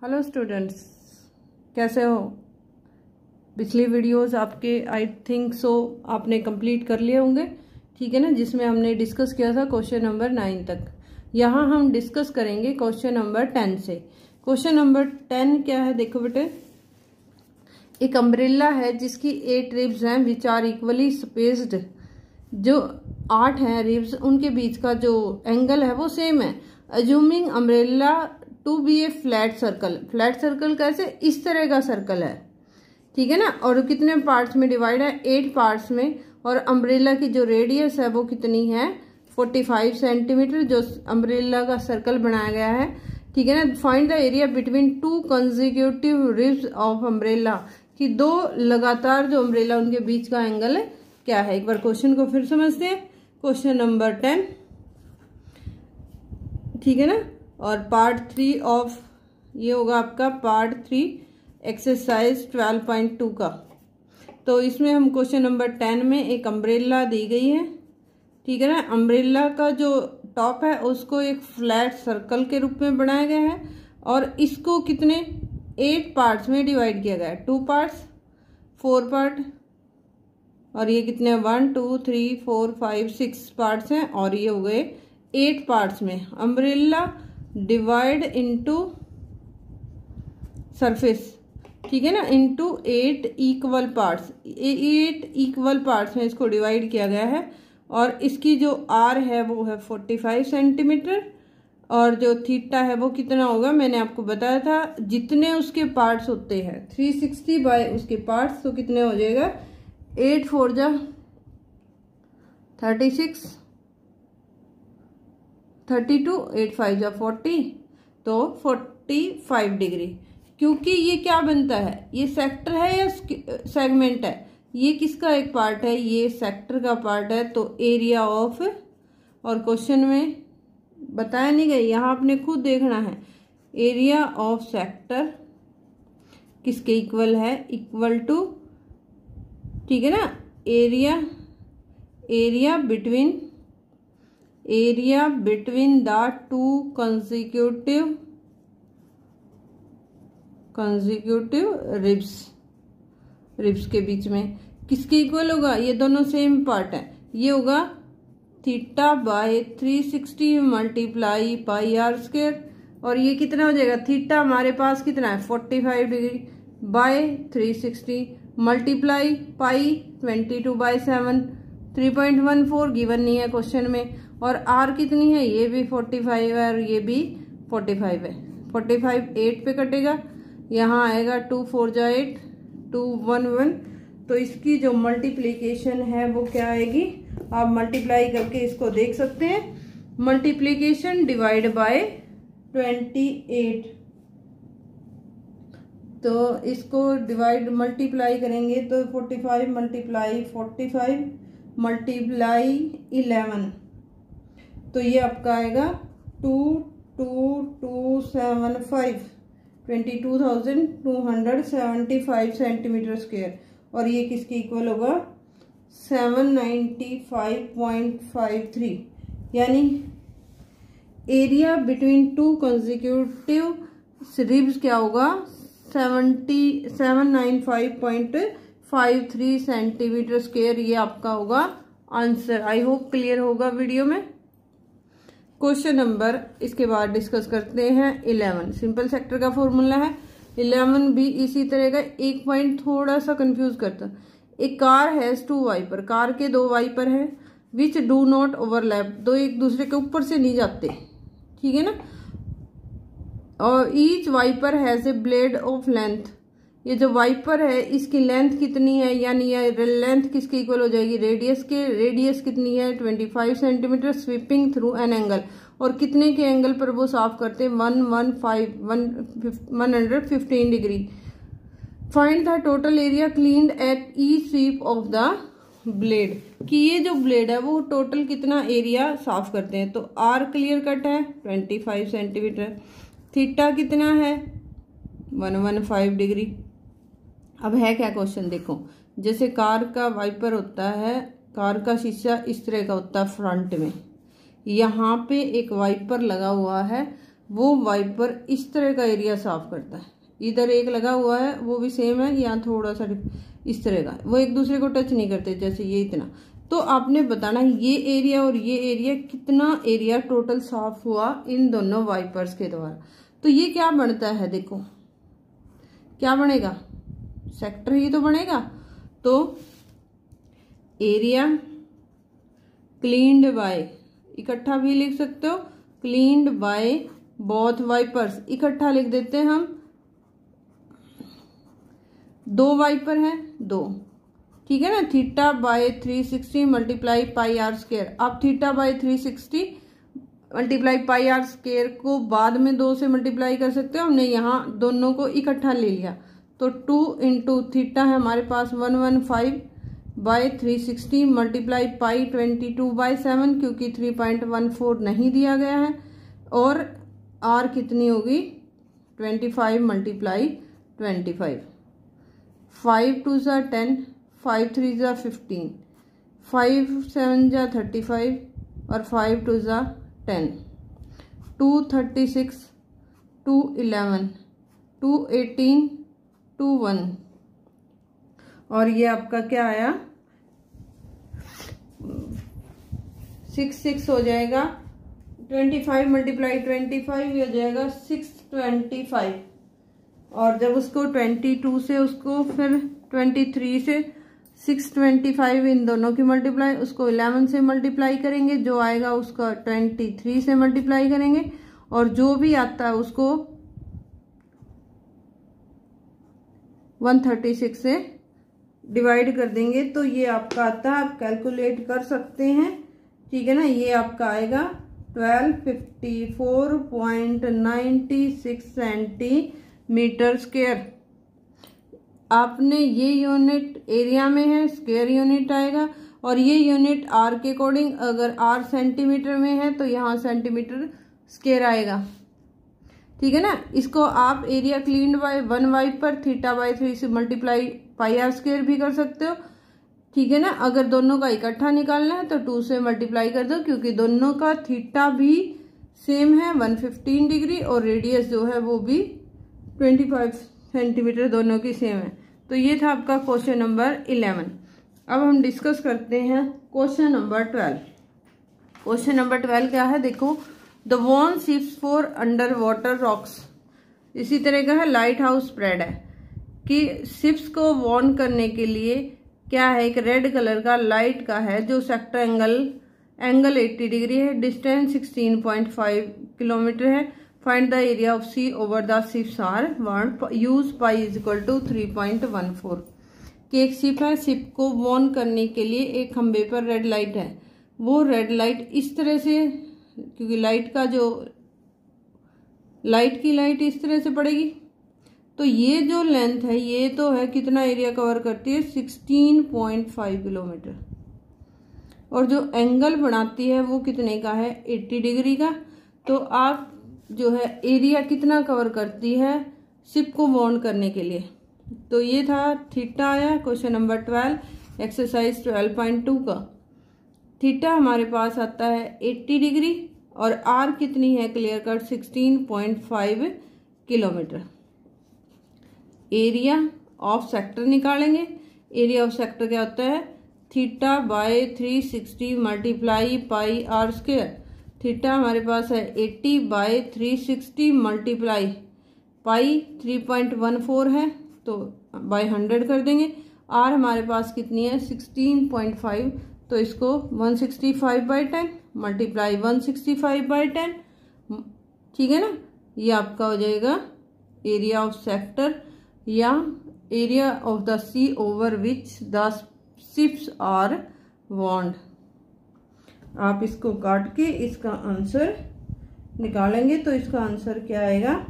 Hello students, कैसे हो। पिछली वीडियोस आपके आई थिंक सो आपने कंप्लीट कर लिए होंगे, ठीक है ना, जिसमें हमने डिस्कस किया था क्वेश्चन नंबर 9 तक। यहाँ हम डिस्कस करेंगे क्वेश्चन नंबर 10 से। क्वेश्चन नंबर 10 क्या है, देखो बेटे। एक अम्ब्रेला है जिसकी 8 रिब्स हैं विच आर इक्वली स्पेस्ड। जो 8 हैं रिब्स, उनके बीच का जो एंगल है वो सेम है। Assuming umbrella to be a flat circle. Flat circle कैसे, इस तरह का सर्कल है, ठीक है ना। और कितने पार्ट्स में डिवाइड है, 8 पार्ट्स में। और अम्ब्रेला की जो रेडियस है वो कितनी है, 45 सेंटीमीटर, जो अम्ब्रेला का सर्कल बनाया गया है, ठीक है ना। Find the area between 2 consecutive ribs of umbrella, कि 2 लगातार जो अम्ब्रेला उनके बीच का एंगल है क्या है। एक बार क्वेश्चन को फिर समझते हैं। क्वेश्चन नंबर 10, ठीक है ना। और पार्ट 3 ऑफ ये होगा आपका पार्ट 3 एक्सरसाइज 12.2 का। तो इसमें हम क्वेश्चन नंबर 10 में एक अम्ब्रेला दी गई है, ठीक है ना। अम्ब्रेला का जो टॉप है उसको एक फ्लैट सर्कल के रूप में बनाया गया है और इसको कितने 8 पार्ट्स में डिवाइड किया गया है। 2 पार्ट्स, 4 पार्ट, और ये कितने 1 2 3 4 5 6 पार्ट्स हैं, और ये हो गए 8 पार्ट्स में। अम्ब्रेला डिवाइड इनटू सरफेस, ठीक है ना, into 8 equal parts. 8 equal parts में इसको डिवाइड किया गया है। और इसकी जो आर है वो है 45 सेंटीमीटर, और जो थीटा है वो कितना होगा, मैंने आपको बताया था जितने उसके पार्ट्स होते हैं 360 बाय उसके पार्ट्स, तो कितने हो जाएगा 8 4 जा 36, 32, 8 5 जा 40, तो 45 डिग्री। क्योंकि ये क्या बनता है, ये सेक्टर है या सेगमेंट है, ये किसका एक पार्ट है, ये सेक्टर का पार्ट है। तो एरिया ऑफ, और क्वेश्चन में बताया नहीं गया, यहाँ आपने खुद देखना है। एरिया ऑफ सेक्टर किसके इक्वल है, इक्वल टू, ठीक है ना, area between the 2 consecutive ribs के बीच में किसके इक्वल होगा, ये दोनों सेम पार्ट है। ये होगा theta by 360 multiply pi r square, और ये कितना हो जाएगा, थीटा हमारे पास कितना है 45 degree by 360 multiply pi 22/7, 3.14 given नहीं है क्वेश्चन में। और आर कितनी है, ये भी 45 है और ये भी 45 है। 45 8 पे कटेगा, यहाँ आएगा 2 4 जा 8, 2 1 1। तो इसकी जो मल्टीप्लीकेशन है वो क्या आएगी, आप मल्टीप्लाई करके इसको देख सकते हैं। मल्टीप्लीकेशन डिवाइड बाय 28, तो इसको डिवाइड मल्टीप्लाई करेंगे तो 45 मल्टीप्लाई 45 मल्टीप्लाई 11, तो ये आपका आएगा 2275 22,275 सेंटीमीटर स्क्वायर। और ये किसके इक्वल होगा 795.53, यानी एरिया बिटवीन 2 कंसेक्यूटिव रिब्स क्या होगा 795.53 सेंटीमीटर स्क्वायर। ये आपका होगा आंसर। आई होप क्लियर होगा वीडियो में। क्वेश्चन नंबर इसके बाद डिस्कस करते हैं 11। सिंपल सेक्टर का फॉर्मूला है। 11 भी इसी तरह का। एक पॉइंट थोड़ा सा कंफ्यूज करता, एक कार हैज 2 वाइपर, कार के 2 वाइपर है विच डू नॉट ओवरलैप, दो एक दूसरे के ऊपर से नहीं जाते, ठीक है ना। और each wiper has a blade of length, ये जो वाइपर है इसकी लेंथ कितनी है, यानी ये लेंथ किसके इक्वल हो जाएगी, रेडियस के। रेडियस कितनी है 25 centimetre, sweeping through an angle, और कितने के एंगल पर वो साफ करते हैं 115 degree. Find the total area cleaned at each sweep of the blade, कि ये जो ब्लेड है वो टोटल कितना एरिया साफ करते हैं। तो आर क्लियर कट है 25 सेंटीमीटर, थीटा कितना है 115 डिग्री। अब है क्या क्वेश्चन, देखो, जैसे कार का वाइपर होता है, कार का शीशा इस तरह का होता है फ्रंट में, यहाँ पे एक वाइपर लगा हुआ है वो वाइपर इस तरह का एरिया साफ करता है। इधर एक लगा हुआ है वो भी सेम है, यहाँ थोड़ा सा इस तरह का, वो एक दूसरे को टच नहीं करते, जैसे ये इतना। तो आपने बताना ये एरिया और ये एरिया कितना एरिया टोटल साफ हुआ इन दोनों वाइपर्स के द्वारा। तो ये क्या बनता है, देखो क्या बनेगा, सेक्टर ही तो बनेगा। तो एरिया क्लीन्ड बाय, इकट्ठा भी लिख सकते हो, क्लीन्ड बाय बोथ वाइपर्स, इकट्ठा लिख देते हैं हम। 2 वाइपर है 2, ठीक है ना। Theta by 360 multiply pi r square. आप theta by 360 multiply pi r square को बाद में 2 से मल्टीप्लाई कर सकते हो, हमने यहाँ दोनों को इकट्ठा ले लिया। तो 2 इंटू थीटा है हमारे पास 115 बाय 360 मल्टीप्लाई पाई 22/7, क्योंकि 3.14 नहीं दिया गया है। और आर कितनी होगी 25 मल्टीप्लाई 25, 5 2 जा 10, 5 3 जा 15, 5 7 जा 35 और 5 2 जा 10, 2 36, 2 11, 2 18, 2 1। और ये आपका क्या आया 6 6 हो जाएगा, 25 मल्टीप्लाई 25 हो जाएगा 625। और जब उसको 22 से उसको फिर 23 से 625 इन दोनों की मल्टीप्लाई, उसको 11 से मल्टीप्लाई करेंगे, जो आएगा उसका 23 से मल्टीप्लाई करेंगे, और जो भी आता है उसको 136 से डिवाइड कर देंगे। तो ये आपका आता है, आप कैलकुलेट कर सकते हैं, ठीक है ना। ये आपका आएगा 1254.96 सेंटीमीटर स्क्वायर। आपने ये यूनिट एरिया में है, स्क्वायर यूनिट आएगा। और ये यूनिट आर के अकॉर्डिंग, अगर आर सेंटीमीटर में है तो यहाँ सेंटीमीटर स्क्वायर आएगा, ठीक है ना। इसको आप area cleaned by 1 wiper theta by 3 से मल्टीप्लाई पाई आर स्क्वायर भी कर सकते हो, ठीक है ना। अगर दोनों का इकट्ठा निकालना है तो 2 से मल्टीप्लाई कर दो, क्योंकि दोनों का थीटा भी सेम है 115 डिग्री, और रेडियस जो है वो भी 25 सेंटीमीटर, दोनों की सेम है। तो ये था आपका क्वेश्चन नंबर 11। अब हम डिस्कस करते हैं क्वेश्चन नंबर 12। क्वेश्चन नंबर 12 क्या है, देखो, the warn ships for under water rocks. इसी तरह का है, लाइट हाउस स्प्रेड है कि शिप्स को वॉर्न करने के लिए क्या है, एक रेड कलर का लाइट का है, जो सेक्टर एंगल 80 डिग्री है, डिस्टेंस 16.5 किलोमीटर है। Find the area of sea over the ships are warn, use pi is equal to 3.14। कि एक शिप है, शिप को वॉर्न करने के लिए एक खंबे पर रेड लाइट है, वो रेड लाइट इस तरह से, क्योंकि लाइट की लाइट इस तरह से पड़ेगी, तो ये जो लेंथ है ये तो है कितना एरिया कवर करती है 16.5 किलोमीटर, और जो एंगल बनाती है वो कितने का है 80 डिग्री का। तो आप जो है एरिया कितना कवर करती है शिप को वॉर्न करने के लिए, तो ये था थीटा आया क्वेश्चन नंबर 12 एक्सरसाइज 12.2 का। थीटा हमारे पास आता है 80 डिग्री और आर कितनी है clear cut 16.5 kilometre. Area of sector निकालेंगे। एरिया ऑफ सेक्टर क्या होता है theta by 360 multiply pi r square. Theta हमारे पास है 80 बाय 360 मल्टीप्लाई पाई 3.14 है तो बाय 100 कर देंगे। आर हमारे पास कितनी है 16.5, तो इसको 165/10 मल्टीप्लाई 165/10, ठीक है ना। ये आपका हो जाएगा एरिया ऑफ सेक्टर या area of the sea over which the ships are warned. आप इसको काट के इसका आंसर निकालेंगे तो इसका आंसर क्या आएगा,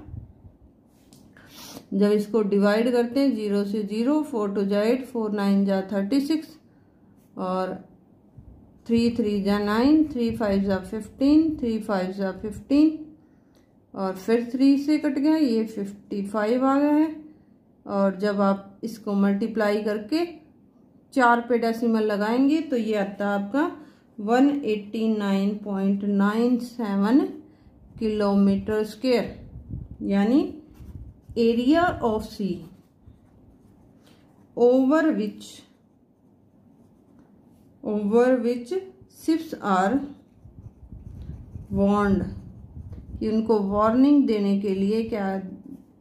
जब इसको डिवाइड करते हैं 0 से 0, 4 2 जा 8, 4 9 जा 36 और 3 3 जा 9, 3 5 जा 15, 3 5 जा 15 और फिर 3 से कट गया, ये 55 आ गया है। और जब आप इसको मल्टीप्लाई करके 4 पे डेसिमल लगाएंगे तो ये आता है आपका 189.97 किलोमीटर स्क्वायर, यानी area of sea over which ships are warned, कि उनको वार्निंग देने के लिए क्या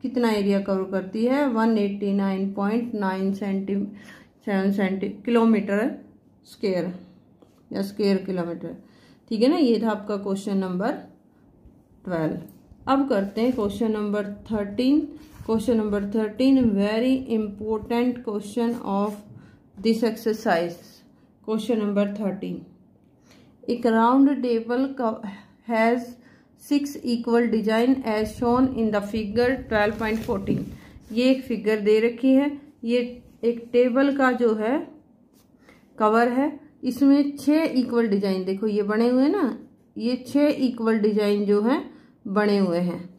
कितना एरिया कवर करती है 189.9 किलोमीटर स्क्वायर या स्क्वायर किलोमीटर। ठीक है ना, ये था आपका क्वेश्चन नंबर 12। अब करते हैं question number 13। Question number 13 very important question of this exercise. Question number 13, एक round table has 6 equal design as shown in the figure 12.14। ये एक फिगर दे रखी है, ये एक टेबल का जो है कवर है, इसमें 6 इक्वल डिजाइन देखो ये बने हुए हैं ना, ये 6 इक्वल डिजाइन जो है बने हुए हैं।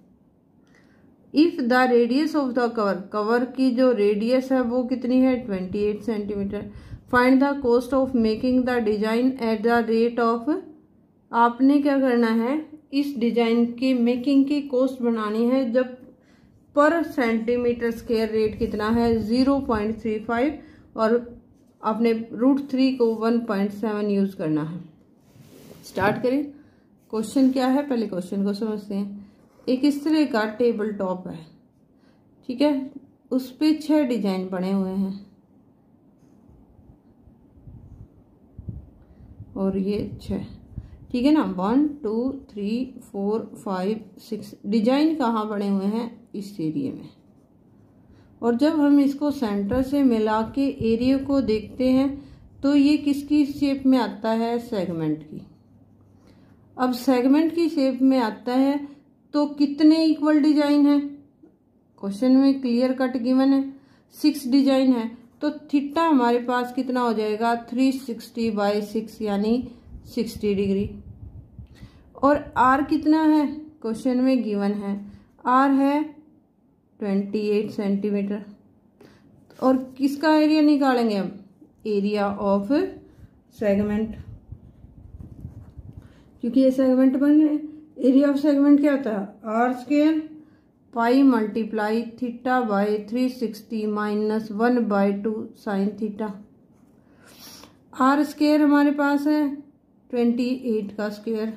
If the radius of the cover की जो रेडियस है वो कितनी है 28 centimetre. Find the cost of making the design at the rate of, आपने क्या करना है इस डिजाइन की मेकिंग की कॉस्ट बनानी है जब पर सेंटीमीटर स्क्वायर रेट कितना है 0.35 और आपने √3 को 1.7 यूज करना है। स्टार्ट करें। क्वेश्चन क्या है, पहले क्वेश्चन को समझते हैं। एक इस तरह का टेबल टॉप है, ठीक है, उस पे 6 डिजाइन बने हुए हैं और ये 6, ठीक है ना, 1 2 3 4 5 6 डिजाइन कहाँ बने हुए हैं इस एरिया में। और जब हम इसको सेंटर से मिला के एरिया को देखते हैं तो ये किसकी शेप में आता है, सेगमेंट की। अब सेगमेंट की शेप में आता है तो कितने इक्वल डिजाइन है, क्वेश्चन में क्लियर कट गिवन है 6 डिजाइन है, तो थीटा हमारे पास कितना हो जाएगा 360/6 यानी 60 डिग्री। और आर कितना है क्वेश्चन में गिवन है, आर है 28 सेंटीमीटर। और किसका एरिया निकालेंगे हम, एरिया ऑफ सेगमेंट, क्योंकि ये सेगमेंट बन रहे हैं। एरिया ऑफ सेगमेंट क्या होता है, r square pi multiply theta by 360 minus 1/2 sine theta. R square हमारे पास है 28 का स्क्वायर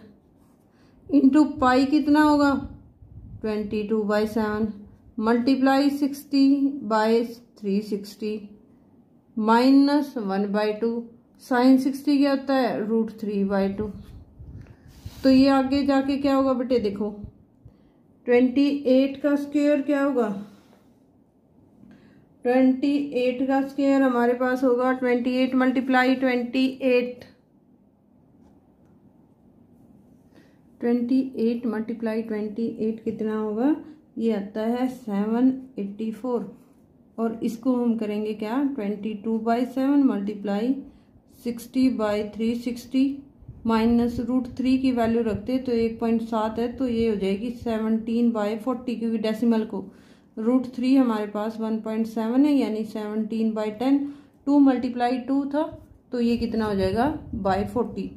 इंटू पाई कितना होगा 22/7 मल्टीप्लाई 60/360 माइनस 1/2 साइन 60 क्या होता है √3/2। तो ये आगे जाके क्या होगा बेटे, देखो 28 का स्क्वायर क्या होगा, 28 का स्क्वायर हमारे पास होगा 28 मल्टीप्लाई 28 मल्टीप्लाई 28 कितना होगा, ये आता है 784। और इसको हम करेंगे क्या 22/7 मल्टीप्लाई 60/360 माइनस √3 की वैल्यू रखते तो 1.7 है, तो ये हो जाएगी 17/40, क्योंकि डेसिमल को √3 हमारे पास 1.7 है यानी 17/10। 2 मल्टीप्लाई 2 था तो ये कितना हो जाएगा 40।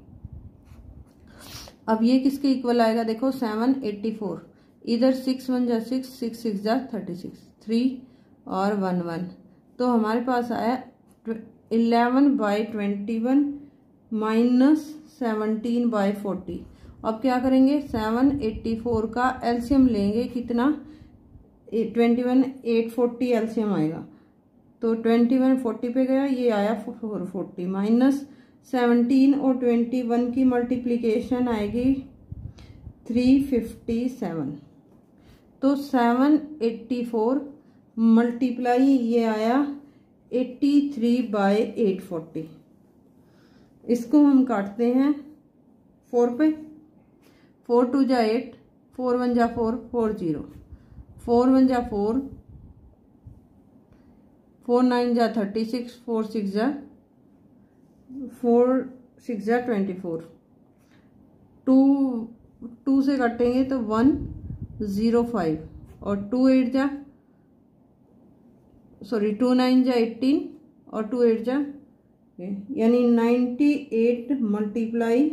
अब ये किसके इक्वल आएगा, देखो 784, इधर 6 1 जा 6 6 6 जा 36, 3 और 1 1, तो हमारे पास आया 11/21 माइनस 17/40। अब क्या करेंगे 784 का एलसीएम लेंगे, कितना 21 840 एलसीएम आएगा, तो 21 40 पे गया, ये आया 440 माइनस 17 और 21 की मल्टीप्लिकेशन आएगी 357, तो 784 मल्टीप्लाई ये आया 83/840। इसको हम काटते हैं 4 पे, 4 2 जा 8, 4 1 जा 4 4 0, 4 1 जा 4, 4 9 जा 36, 4 6 जा 24, 2 से काटेंगे तो 105 और 2 8 जा 2 9 जा 18 और 2 8 जा यानी 98 मल्टीप्लाई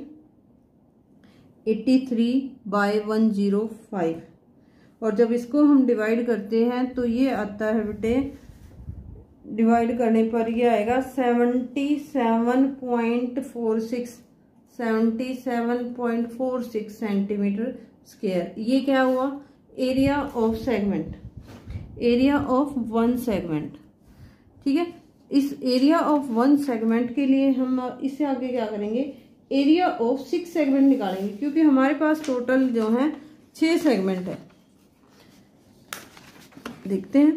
83/105। और जब इसको हम डिवाइड करते हैं तो ये आता है बेटे, डिवाइड करने पर ये आएगा 77.46 सेंटीमीटर स्क्वायर। ये क्या हुआ? Area of segment, area of one segment. ठीक है, इस एरिया ऑफ वन सेगमेंट के लिए हम इससे आगे क्या करेंगे, एरिया ऑफ 6 सेगमेंट निकालेंगे, क्योंकि हमारे पास टोटल जो है 6 सेगमेंट है। देखते हैं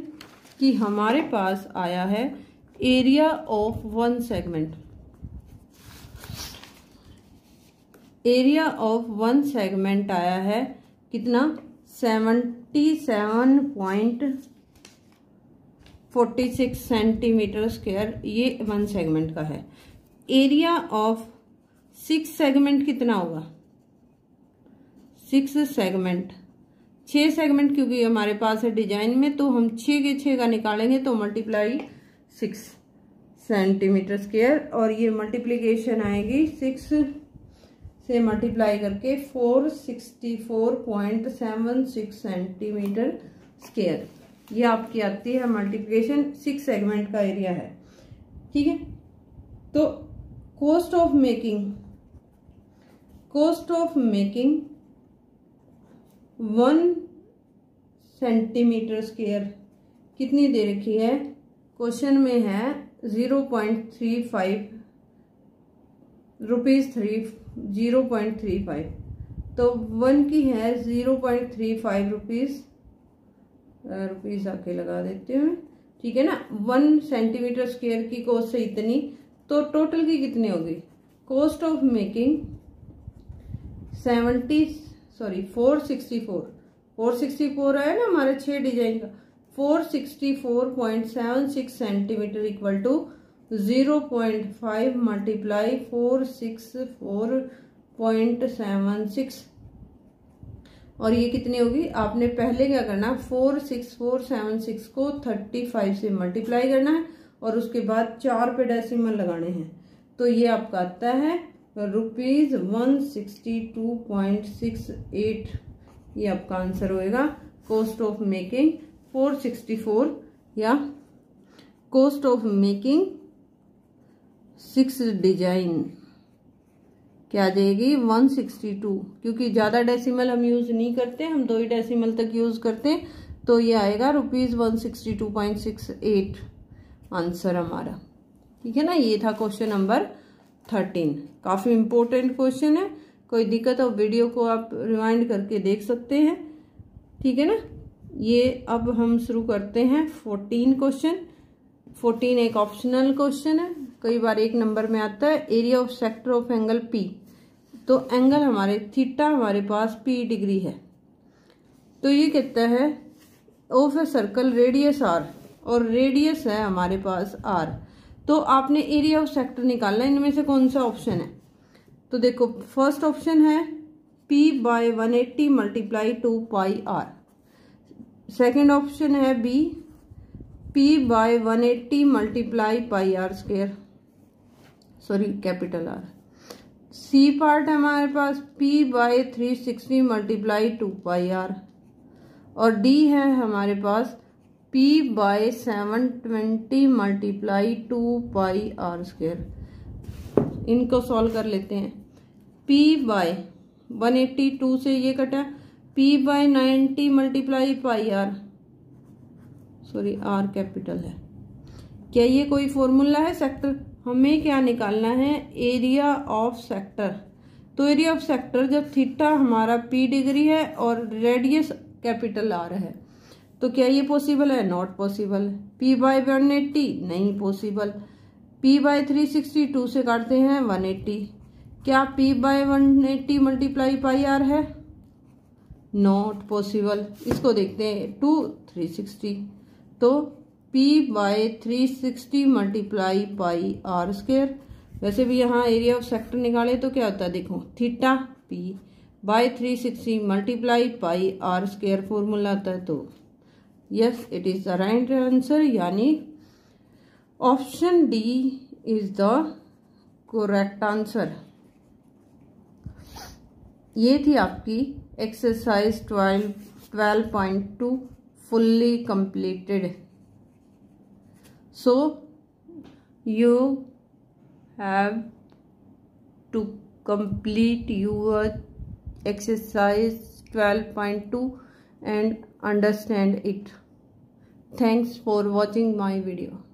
कि हमारे पास आया है area of one segment. Area of one segment आया है कितना? 77.46 सेंटीमीटर स्क्वायर, ये वन सेगमेंट का है। एरिया ऑफ 6 सेगमेंट कितना होगा? 6 सेगमेंट, 6 सेगमेंट, क्योंकि हमारे पास है डिजाइन में, तो हम 6 के 6 का निकालेंगे तो मल्टीप्लाई 6 सेंटीमीटर स्क्वायर। और ये मल्टीप्लीकेशन आएगी 6 से मल्टीप्लाई करके 464.76 सेंटीमीटर स्क्वायर। ये आपकी आती है मल्टीप्लिकेशन, 6 सेगमेंट का एरिया है। ठीक है, तो cost of making 1 centimetre square कितनी दे रखी है? क्वेश्चन में है 0.35 रुपीज 0.35, तो 1 की है 0.35 रुपीज आके लगा देते हैं। ठीक है ना, 1 सेंटीमीटर स्क्वायर की कॉस्ट है इतनी, तो टोटल की कितनी होगी? कॉस्ट ऑफ मेकिंग 464 है ना हमारे 6 डिजाइन का, 464.76 सेंटीमीटर इक्वल टू 0.5 मल्टीप्लाई 464.76। और ये कितनी होगी? आपने पहले क्या करना, 46476 को 35 से मल्टीप्लाई करना है और उसके बाद 4 पे डेसिमल लगाने हैं। तो ये आपका आता है रुपीज 162.68। ये आपका आंसर होएगा कॉस्ट ऑफ मेकिंग 464, या कॉस्ट ऑफ मेकिंग 6 डिजाइन क्या आ जाएगी? 162, क्योंकि ज्यादा डेसिमल हम यूज नहीं करते, हम 2 ही डेसिमल तक यूज करते हैं, तो ये आएगा रुपीज 162.68 आंसर हमारा। ठीक है ना, ये था क्वेश्चन नंबर 13। काफी इंपॉर्टेंट क्वेश्चन है, कोई दिक्कत हो वीडियो को आप रिवाइंड करके देख सकते हैं। ठीक है ना, ये अब हम शुरू करते हैं 14 क्वेश्चन। 14 एक ऑप्शनल क्वेश्चन है, कई बार 1 नंबर में आता है। Area of sector of angle P, तो एंगल हमारे थीटा हमारे पास P डिग्री है, तो ये कहता है of a circle radius R, और रेडियस है हमारे पास R। तो आपने एरिया ऑफ सेक्टर निकालना है, इनमें से कौन सा ऑप्शन है? तो देखो, फर्स्ट ऑप्शन है P/180 multiply 2πr। Second option है B, P/180 multiply πr square, sorry capital R। C part है हमारे पास P/360 मल्टीप्लाई 2πr, और D है हमारे पास P/720 मल्टीप्लाई 2πr स्क्वायर। इनको सॉल्व कर लेते हैं। P/182 से ये कटा, P/90 multiply πr, sorry R capital है। क्या ये कोई फॉर्मूला है सेक्टर? हमें क्या निकालना है? Area of sector. तो एरिया ऑफ सेक्टर जब थीटा हमारा P डिग्री है और रेडियस कैपिटल R है, तो क्या ये पॉसिबल है? Not possible. P/180 नहीं पॉसिबल। P/360 से काटते हैं 180, क्या P/180 मल्टीप्लाई πr है? Not possible. इसको देखते हैं 2 360, तो P/360 मल्टीप्लाई πr स्क्वायर। वैसे भी यहाँ एरिया ऑफ सेक्टर निकाले तो क्या होता है, देखो theta P/360 multiply πr square formula आता है। तो yes, it is the right answer, यानी option D is the correct answer. ये थी आपकी exercise 12.2 fully completed. So you have to complete your exercise 12.2 and understand it. Thanks for watching my video.